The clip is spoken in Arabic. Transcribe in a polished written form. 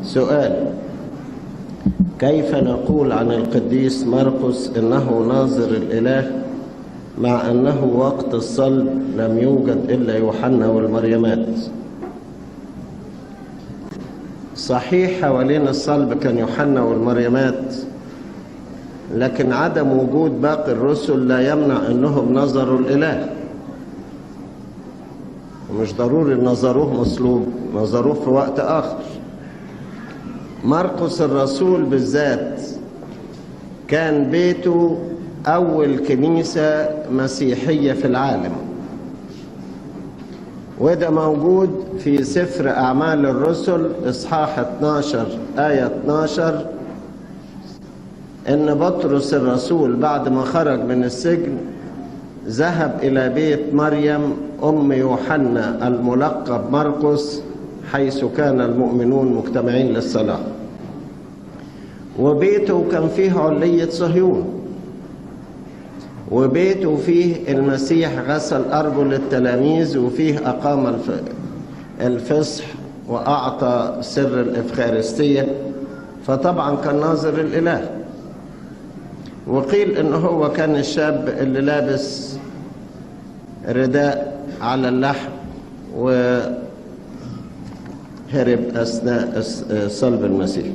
سؤال: كيف نقول عن القديس مرقس إنه ناظر الإله مع أنه وقت الصلب لم يوجد إلا يوحنا والمريمات؟ صحيح حوالين الصلب كان يوحنا والمريمات، لكن عدم وجود باقي الرسل لا يمنع أنهم نظروا الإله، ومش ضروري نظروه مصلوب، نظروه في وقت آخر. مرقس الرسول بالذات كان بيته أول كنيسة مسيحية في العالم، وده موجود في سفر أعمال الرسل إصحاح 12 آية 12، إن بطرس الرسول بعد ما خرج من السجن ذهب إلى بيت مريم أم يوحنا الملقب مرقس، حيث كان المؤمنون مجتمعين للصلاة. وبيته كان فيه علية صهيون، وبيته فيه المسيح غسل أرجل التلاميذ، وفيه أقام الفصح وأعطى سر الإفخارستية، فطبعا كان ناظر الإله. وقيل إنه هو كان الشاب اللي لابس رداء على اللحم وهرب أثناء صلب المسيح.